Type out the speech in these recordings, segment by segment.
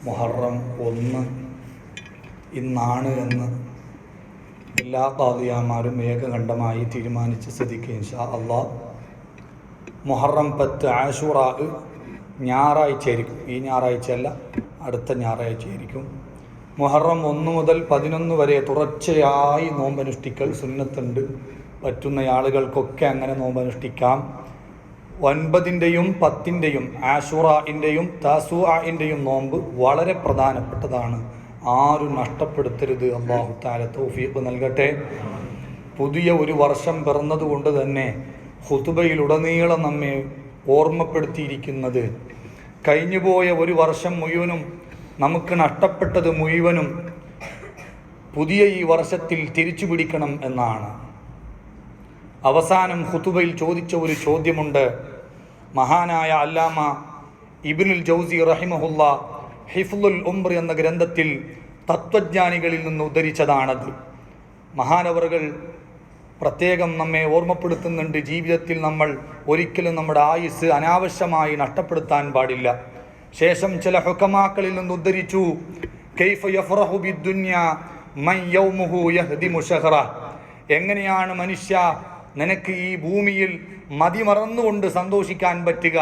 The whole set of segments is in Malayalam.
മുഹറം 1 ഇന്നാണ് എന്ന് എല്ലാ ഖാദിയാമാരും ഏകകണ്ഠമായി തീരുമാനിച്ച സ്ഥിതിക്ക് ഇൻഷാ അള്ളാഹ് മുഹറം 10 ആശൂറാ ഞായറാഴ്ച ആയിരിക്കും. ഈ ഞായറാഴ്ചയല്ല, അടുത്ത ഞായറാഴ്ച ആയിരിക്കും. മുഹറം 1 മുതൽ 11 വരെ തുടർച്ചയായി നോമ്പനുഷ്ഠിക്കൽ സുന്നത്തുണ്ട്. പറ്റുന്ന ആളുകൾക്കൊക്കെ അങ്ങനെ നോമ്പനുഷ്ഠിക്കാം. 9-ൻ്റെയും 10-ൻ്റെയും ആശൂറാഇൻ്റെയും താസൂആഇൻ്റെയും നോമ്പ് വളരെ പ്രധാനപ്പെട്ടതാണ്. ആരും നഷ്ടപ്പെടുത്തരുത്. അല്ലാഹു തആല തൗഫീഖ് നൽകട്ടെ. പുതിയ ഒരു വർഷം പിറന്നതുകൊണ്ട് തന്നെ ഖുതുബയിലുടനീളം നമ്മെ ഓർമ്മപ്പെടുത്തിയിരിക്കുന്നത് കഴിഞ്ഞുപോയ ഒരു വർഷം മുഴുവനും നമുക്ക് നഷ്ടപ്പെട്ടത് മുഴുവനും പുതിയ ഈ വർഷത്തിൽ തിരിച്ചു പിടിക്കണം എന്നാണ്. അവസാനം ഖുതുബയിൽ ചോദിച്ച ഒരു ചോദ്യമുണ്ട്. മഹാനായ അല്ലാമ ഇബ്നുൽ ജൗസി റഹിമഹുല്ലാ ഹിഫ്ളുൽ ഉംർ എന്ന ഗ്രന്ഥത്തിൽ തത്വജ്ഞാനികളിൽ നിന്ന് ഉദ്ധരിച്ചതാണത്. മഹാനവറുകൾ പ്രത്യേകം നമ്മെ ഓർമ്മപ്പെടുത്തുന്നുണ്ട്, ജീവിതത്തിൽ നമ്മൾ ഒരിക്കലും നമ്മുടെ ആയുസ് അനാവശ്യമായി നഷ്ടപ്പെടുത്താൻ പാടില്ല. ശേഷം ചില ഹുക്കമാക്കളിൽ നിന്ന് ഉദ്ധരിച്ചു, കൈഫ യഫ്റഹു ബിദ്ദുനിയ മൻ യൗമുഹു യഹ്ദിമു ശഹറ. എങ്ങനെയാണ് മനുഷ്യ നിനക്ക് ഈ ഭൂമിയിൽ മതിമറന്നുകൊണ്ട് സന്തോഷിക്കാൻ പറ്റുക?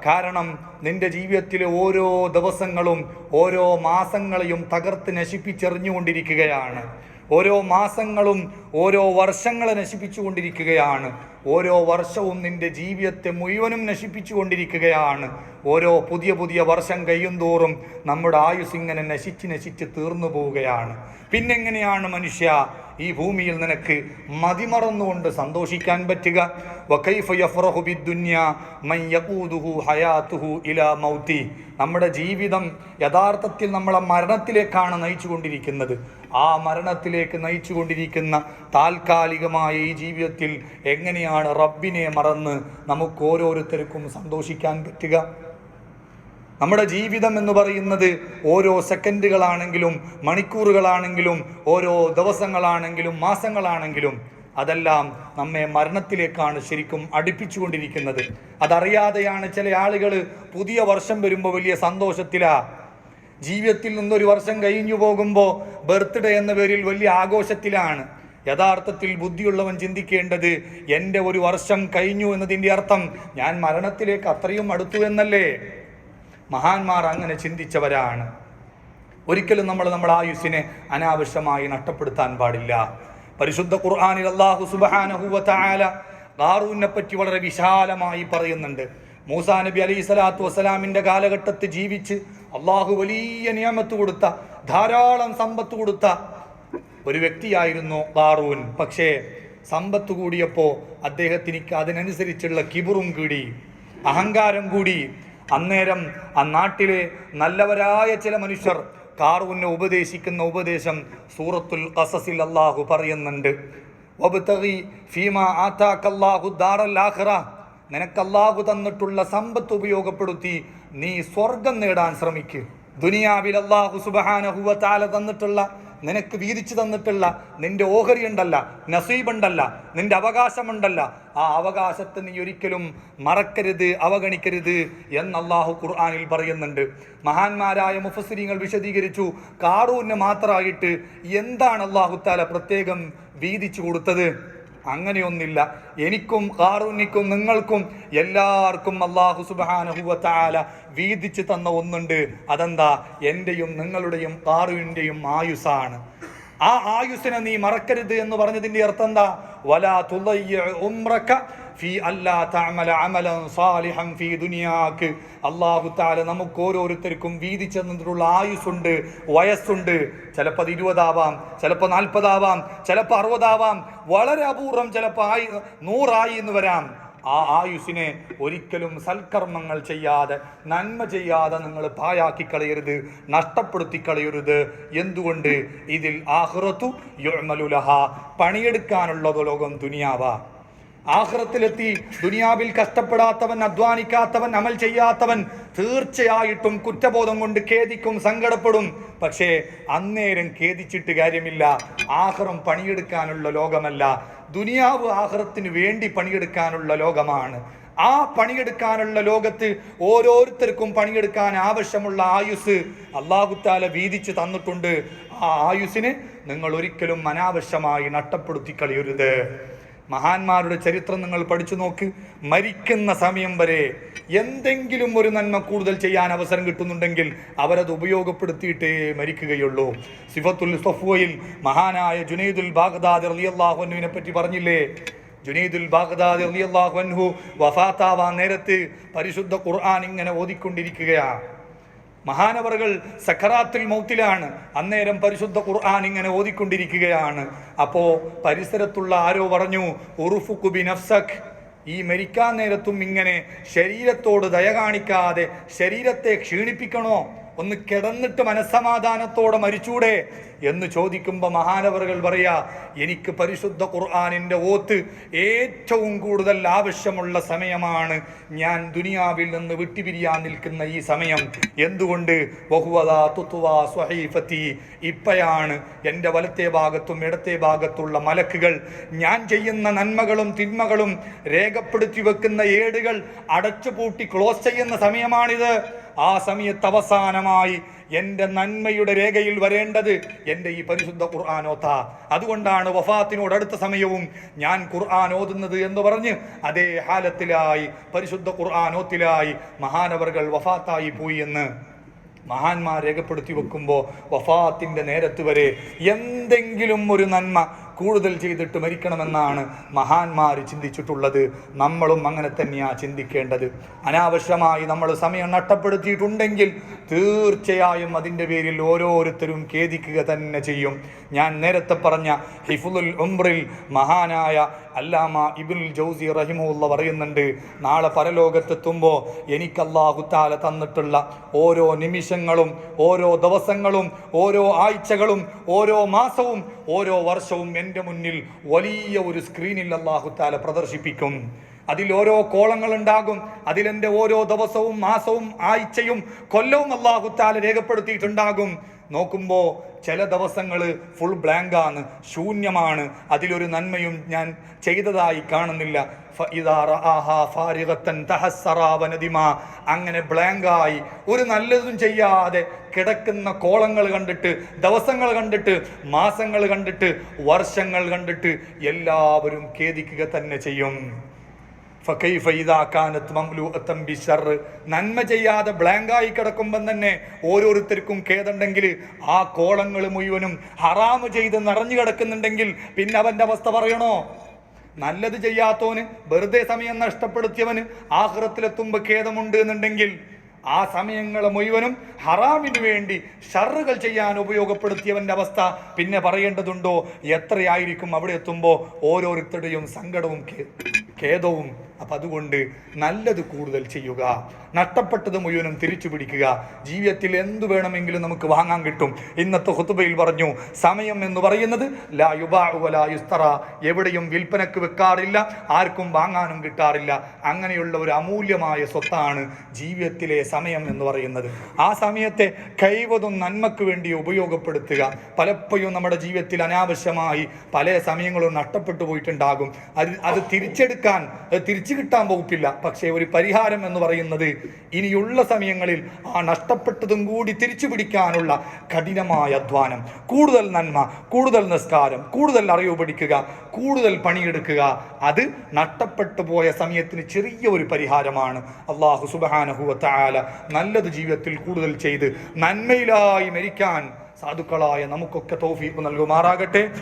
കാരണം നിന്റെ ജീവിതത്തിലെ ഓരോ ദിവസങ്ങളും ഓരോ മാസങ്ങളെയും തകർത്ത് നശിപ്പിച്ചെറിഞ്ഞുകൊണ്ടിരിക്കുകയാണ്. ഓരോ മാസങ്ങളും ഓരോ വർഷങ്ങളെ നശിപ്പിച്ചുകൊണ്ടിരിക്കുകയാണ്. ഓരോ വർഷവും നിന്റെ ജീവിതത്തെ മുഴുവനും നശിപ്പിച്ചുകൊണ്ടിരിക്കുകയാണ്. ഓരോ പുതിയ പുതിയ വർഷം കഴിയുന്തോറും നമ്മുടെ ആയുസ് ഇങ്ങനെ നശിച്ച് തീർന്നു പോവുകയാണ്. പിന്നെങ്ങനെയാണ് മനുഷ്യ ഈ ഭൂമിയിൽ നിനക്ക് മതിമറന്നുകൊണ്ട് സന്തോഷിക്കാൻ പറ്റുക? വകൈഫ യഫ്റഹു ബിദ്ദുനിയ മൻ യഖൂദുഹു ഹയാതുഹു ഇലാ മൗതി. നമ്മുടെ ജീവിതം യഥാർത്ഥത്തിൽ നമ്മളെ മരണത്തിലേക്കാണ് നയിച്ചുകൊണ്ടിരിക്കുന്നത്. ആ മരണത്തിലേക്ക് നയിച്ചുകൊണ്ടിരിക്കുന്ന താൽക്കാലികമായ ഈ ജീവിതത്തിൽ എങ്ങനെയാണ് റബ്ബിനെ മറന്ന് നമുക്ക് ഓരോരുത്തർക്കും സന്തോഷിക്കാൻ പറ്റുക? നമ്മുടെ ജീവിതം എന്ന് പറയുന്നത് ഓരോ സെക്കൻഡുകളാണെങ്കിലും മണിക്കൂറുകളാണെങ്കിലും ഓരോ ദിവസങ്ങളാണെങ്കിലും മാസങ്ങളാണെങ്കിലും അതെല്ലാം നമ്മെ മരണത്തിലേക്കാണ് ശരിക്കും അടുപ്പിച്ചുകൊണ്ടിരിക്കുന്നത്. അതറിയാതെയാണ് ചില ആളുകൾ പുതിയ വർഷം വരുമ്പോൾ വലിയ സന്തോഷത്തിലാ. ജീവിതത്തിൽ നിന്നൊരു വർഷം കഴിഞ്ഞു പോകുമ്പോൾ ബർത്ത്ഡേ എന്ന പേരിൽ വലിയ ആഘോഷത്തിലാണ്. യഥാർത്ഥത്തിൽ ബുദ്ധിയുള്ളവൻ ചിന്തിക്കേണ്ടത്, എൻ്റെ ഒരു വർഷം കഴിഞ്ഞു എന്നതിൻ്റെ അർത്ഥം ഞാൻ മരണത്തിലേക്ക് അത്രയും അടുത്തു എന്നല്ലേ? മഹാന്മാർ അങ്ങനെ ചിന്തിച്ചവരാണ്. ഒരിക്കലും നമ്മൾ നമ്മുടെ ആയുസ്സിനെ അനാവശ്യമായി നഷ്ടപ്പെടുത്താൻ പാടില്ല. പരിശുദ്ധ ഖുർആനിൽ അല്ലാഹു സുബ്ഹാനഹു വ തആല ഖാറൂനെ പറ്റി വളരെ വിശാലമായി പറയുന്നുണ്ട്. മൂസാ നബി അലൈഹി സ്വലാത്തു വസ്സലാമിൻ്റെ കാലഘട്ടത്തിൽ ജീവിച്ച് അള്ളാഹു വലിയ നിയമത്ത് കൊടുത്ത, ധാരാളം സമ്പത്ത് കൊടുത്ത ഒരു വ്യക്തിയായിരുന്നു ഖാറൂൻ. പക്ഷേ സമ്പത്ത് കൂടിയപ്പോൾ അദ്ദേഹത്തിന് അതിനനുസരിച്ചുള്ള കിബറും കൂടി, അഹങ്കാരം കൂടി. അന്നേരം ആ നാട്ടിലെ നല്ലവരായ ചില മനുഷ്യർ ഖാറൂനെ ഉപദേശിക്കുന്ന ഉപദേശം സൂറത്തുൽ ഖസസിൽ അല്ലാഹു പറയുന്നുണ്ട്. വബ്തഗി ഫീമാ ആതാകല്ലാഹു ദാറൽ ആഖിറ. നിനക്ക് അല്ലാഹു തന്നിട്ടുള്ള സമ്പത്ത് ഉപയോഗപ്പെടുത്തി നീ സ്വർഗം നേടാൻ ശ്രമിക്ക്. ദുനിയാവിൽ അല്ലാഹു സുബ്ഹാനഹു വ തആല തന്നിട്ടുള്ള, നിനക്ക് വീതിച്ചു തന്നിട്ടുള്ള നിന്റെ ഓഹരി ഉണ്ടല്ല, നസീബുണ്ടല്ല, നിന്റെ അവകാശമുണ്ടല്ല, ആ അവകാശത്തെ നീ ഒരിക്കലും മറക്കരുത്, അവഗണിക്കരുത് എന്ന് അല്ലാഹു ഖുർആനിൽ പറയുന്നുണ്ട്. മഹാന്മാരായ മുഫസ്സിരീങ്ങൾ വിശദീകരിച്ചു, ഖാറൂന് മാത്രമായിട്ട് എന്താണ് അല്ലാഹു തആല പ്രത്യേകം വീതിച്ചു കൊടുത്തത്? അങ്ങനെയൊന്നില്ല. എനിക്കും ഖാറൂനിക്കും നിങ്ങൾക്കും എല്ലാവർക്കും അല്ലാഹു സുബ്ഹാനഹു വ തആല വീതിച്ചു തന്ന ഒന്നുണ്ട്. അതെന്താ? എൻ്റെയും നിങ്ങളുടെയും ഖാറൂനിൻ്റെയും ആയുസാണ്. ആ ആയുസിനെ നീ മറക്കരുത് എന്ന് പറഞ്ഞതിൻ്റെ അർത്ഥം എന്താ? വലാ തുളയ്യ ഉംറക ഫീ അല്ലാ തഅമല അമലൻ സാലിഹൻ ഫീ ദുനിയാക്. അല്ലാഹു തആല നമുക്ക് ഓരോരുത്തർക്കും വീതിച്ചു തന്നിട്ടുള്ള ആയുസ്സുണ്ട്, വയസ്സുണ്ട്. ചിലപ്പോൾ 20 ആവാം, ചിലപ്പോൾ 40 ആവാം, ചിലപ്പോൾ 60 ആവാം, വളരെ അപൂർവം ചിലപ്പോൾ 100 എന്ന് വരാം. ആ ആയുസിനെ ഒരിക്കലും സൽക്കർമ്മങ്ങൾ ചെയ്യാതെ, നന്മ ചെയ്യാതെ നിങ്ങൾ പായാക്കി കളയരുത്, നഷ്ടപ്പെടുത്തി കളയരുത്. എന്തുകൊണ്ട്? ഇതിൽ ആഖിറത്തു യുഅ്മലു ലഹാ. പണിയെടുക്കാനുള്ള ലോകം ദുനിയാവാ. ആഖിറത്തിലെത്തി ദുനിയാവിൽ കഷ്ടപ്പെടാത്തവൻ, അധ്വാനിക്കാത്തവൻ, അമൽ ചെയ്യാത്തവൻ തീർച്ചയായിട്ടും കുറ്റബോധം കൊണ്ട് ഖേദിക്കും, സങ്കടപ്പെടും. പക്ഷേ അന്നേരം ഖേദിച്ചിട്ട് കാര്യമില്ല. ആഖിറം പണിയെടുക്കാനുള്ള ലോകമല്ല. ദുനിയാവ് ആഖിറത്തിന് വേണ്ടി പണിയെടുക്കാനുള്ള ലോകമാണ്. ആ പണിയെടുക്കാനുള്ള ലോകത്ത് ഓരോരുത്തർക്കും പണിയെടുക്കാൻ ആവശ്യമുള്ള ആയുസ് അല്ലാഹു തആല വീതിച്ച് തന്നിട്ടുണ്ട്. ആ ആയുസ്സിനെ നിങ്ങൾ ഒരിക്കലും അനാവശ്യമായി നഷ്ടപ്പെടുത്തി കളയരുത്. മഹാന്മാരുടെ ചരിത്രം നിങ്ങൾ പഠിച്ചു നോക്ക്. മരിക്കുന്ന സമയം വരെ എന്തെങ്കിലും ഒരു നന്മ കൂടുതൽ ചെയ്യാൻ അവസരം കിട്ടുന്നുണ്ടെങ്കിൽ അവരത് ഉപയോഗപ്പെടുത്തിയിട്ടേ മരിക്കുകയുള്ളൂ. സിഫത്തുൽ സഫ്വയിൽ മഹാനായ ജുനൈദുൽ ബാഗ്ദാദി റളിയല്ലാഹു അൻഹുവിനെ പറ്റി പറഞ്ഞില്ലേ? ജുനൈദുൽ ബാഗ്ദാദി റളിയല്ലാഹു അൻഹു വഫാത്താവാൻ നേരത്ത് പരിശുദ്ധ ഖുർആൻ ഇങ്ങനെ ഓതിക്കൊണ്ടിരിക്കുകയാണ്. മഹാനവറുകൾ സക്കറാത്തുൽ മൗത്തിലാണ്. അന്നേരം പരിശുദ്ധ ഖുർആൻ ഇങ്ങനെ ഓതിക്കൊണ്ടിരിക്കുകയാണ്. അപ്പോ പരിസരത്തുള്ള ആരോ പറഞ്ഞു, ഉറുഫുകു ബിനഫ്സക്, ഈ മരിക്കാൻ നേരത്തും ഇങ്ങനെ ശരീരത്തോട് ദയ കാണിക്കാതെ ശരീരത്തെ ക്ഷീണിപ്പിക്കണോ? ഒന്ന് കിടന്നിട്ട് മനസ്സമാധാനത്തോടെ മരിച്ചൂടെ എന്ന് ചോദിക്കുമ്പോൾ മഹാനവറുകൾ പറയാ, എനിക്ക് പരിശുദ്ധ ഖുർആനിൻ്റെ ഓത്ത് ഏറ്റവും കൂടുതൽ ആവശ്യമുള്ള സമയമാണ് ഞാൻ ദുനിയാവിൽ നിന്ന് വിട്ടുപിരിയാൻ നിൽക്കുന്ന ഈ സമയം. എന്തുകൊണ്ട്? ഇപ്പയാണ് എൻ്റെ വലത്തെ ഭാഗത്തും ഇടത്തെ ഭാഗത്തുള്ള മലക്കുകൾ ഞാൻ ചെയ്യുന്ന നന്മകളും തിന്മകളും രേഖപ്പെടുത്തി വെക്കുന്ന ഏടുകൾ അടച്ചുപൂട്ടി ക്ലോസ് ചെയ്യുന്ന സമയമാണിത്. ആ സമയത്ത് അവസാനമായി എൻ്റെ നന്മയുടെ രേഖയിൽ വരേണ്ടത് എൻ്റെ ഈ പരിശുദ്ധ ഖുർആൻ ഓത്ത. അതുകൊണ്ടാണ് വഫാത്തിനോട് അടുത്ത സമയവും ഞാൻ ഖുർആൻ ഓതുന്നത് എന്ന് പറഞ്ഞ് അതേ ഹാലത്തിലായി പരിശുദ്ധ ഖുർആൻ ഓത്തിലായി മഹാനവറുകൾ വഫാത്തായി പോയി എന്ന് മഹാന്മാർ രേഖപ്പെടുത്തി വെക്കുമ്പോൾ വഫാത്തിൻ്റെ നേരത്ത് വരെ എന്തെങ്കിലും ഒരു നന്മ കൂടുതൽ ചെയ്തിട്ട് മരിക്കണമെന്നാണ് മഹാന്മാർ ചിന്തിച്ചിട്ടുള്ളത്. നമ്മളും അങ്ങനെ തന്നെയാണ് ചിന്തിക്കേണ്ടത്. അനാവശ്യമായി നമ്മൾ സമയം നഷ്ടപ്പെടുത്തിയിട്ടുണ്ടെങ്കിൽ തീർച്ചയായും അതിൻ്റെ പേരിൽ ഓരോരുത്തരും ഖേദിക്കുക തന്നെ ചെയ്യും. ഞാൻ നേരത്തെ പറഞ്ഞ ഹിഫ്ളുൽ ഉംറിൽ മഹാനായ അല്ലാമ ഇബ്നുൽ ജൗസി റഹിമഹുള്ള പറയുന്നുണ്ട്, നാളെ പരലോകത്തെത്തുമ്പോൾ എനിക്ക് അല്ലാഹു തആല തന്നിട്ടുള്ള ഓരോ നിമിഷങ്ങളും ഓരോ ദിവസങ്ങളും ഓരോ ആഴ്ചകളും ഓരോ മാസവും ഓരോ വർഷവും എൻ്റെ മുന്നിൽ വലിയ ഒരു സ്ക്രീനിൽ അല്ലാഹു തആല പ്രദർശിപ്പിക്കും. അതിൽ ഓരോ കോളങ്ങൾ ഉണ്ടാകും. അതിലെൻ്റെ ഓരോ ദിവസവും മാസവും ആഴ്ചയും കൊല്ലവും അല്ലാഹു തആല രേഖപ്പെടുത്തിയിട്ടുണ്ടാകും. നോക്കുമ്പോൾ ചില ദിവസങ്ങൾ ഫുൾ ബ്ലാങ്കാണ്, ശൂന്യമാണ്. അതിലൊരു നന്മയും ഞാൻ ചെയ്തതായി കാണുന്നില്ല. അങ്ങനെ ബ്ലാങ്കായി ഒരു നല്ലതും ചെയ്യാതെ കിടക്കുന്ന കോളങ്ങൾ കണ്ടിട്ട്, ദിവസങ്ങൾ കണ്ടിട്ട്, മാസങ്ങൾ കണ്ടിട്ട്, വർഷങ്ങൾ കണ്ടിട്ട് എല്ലാവരും ഖേദിക്കുക തന്നെ ചെയ്യും. നന്മ ചെയ്യാതെ ബ്ലാങ്കായി കിടക്കുമ്പം തന്നെ ഓരോരുത്തർക്കും ഖേദുണ്ടെങ്കിൽ ആ കോളങ്ങൾ മുഴുവനും ഹറാമ് ചെയ്ത് നിറഞ്ഞു കിടക്കുന്നുണ്ടെങ്കിൽ പിന്നെ അവൻ്റെ അവസ്ഥ പറയണോ? നല്ലത് ചെയ്യാത്തവന്, വെറുതെ സമയം നഷ്ടപ്പെടുത്തിയവന് ആഖിറത്തിലെത്തുമ്പോൾ ഖേദമുണ്ട് എന്നുണ്ടെങ്കിൽ ആ സമയങ്ങൾ മുഴുവനും ഹറാമിന് വേണ്ടി ഷർറുകൾ ചെയ്യാൻ ഉപയോഗപ്പെടുത്തിയവൻ്റെ അവസ്ഥ പിന്നെ പറയേണ്ടതുണ്ടോ? എത്രയായിരിക്കും അവിടെ എത്തുമ്പോൾ ഓരോരുത്തരുടെയും സങ്കടവും ഖേദവും. അപ്പം അതുകൊണ്ട് നല്ലത് കൂടുതൽ ചെയ്യുക, നഷ്ടപ്പെട്ടത് മുഴുവനും തിരിച്ചു പിടിക്കുക. ജീവിതത്തിൽ എന്തു വേണമെങ്കിലും നമുക്ക് വാങ്ങാൻ കിട്ടും. ഇന്നത്തെ ഖുതുബയിൽ പറഞ്ഞു, സമയം എന്ന് പറയുന്നത് ലാ യുബാഉ വലാ യുസ്തറ, എവിടെയും വിൽപ്പനക്ക് വെക്കാറില്ല, ആർക്കും വാങ്ങാനും കിട്ടാറില്ല. അങ്ങനെയുള്ള ഒരു അമൂല്യമായ സ്വത്താണ് ജീവിതത്തിലെ സമയം എന്ന് പറയുന്നത്. ആ സമയത്തെ കഴിവതും നന്മക്ക് വേണ്ടി ഉപയോഗപ്പെടുത്തുക. പലപ്പോഴും നമ്മുടെ ജീവിതത്തിൽ അനാവശ്യമായി പല സമയങ്ങളും നഷ്ടപ്പെട്ടു പോയിട്ടുണ്ടാകും. അത് തിരിച്ചു കിട്ടാൻ വകുപ്പില്ല. പക്ഷേ ഒരു പരിഹാരം എന്ന് പറയുന്നത് ഇനിയുള്ള സമയങ്ങളിൽ ആ നഷ്ടപ്പെട്ടതും കൂടി തിരിച്ചു പിടിക്കാനുള്ള കഠിനമായ അധ്വാനം, കൂടുതൽ നന്മ, കൂടുതൽ നിസ്കാരം, കൂടുതൽ അറിവ് പഠിക്കുക, കൂടുതൽ പണിയെടുക്കുക. അത് നഷ്ടപ്പെട്ടു പോയ സമയത്തിന് ചെറിയ ഒരു പരിഹാരമാണ്. അല്ലാഹു സുബ്ഹാനഹു വ തആല നല്ലത് ജീവിതത്തിൽ കൂടുതൽ ചെയ്ത് നന്മയിലായി മരിക്കാൻ സാധുക്കളായ നമുക്കൊക്കെ തൗഫീഖ് നൽകുമാറാകട്ടെ.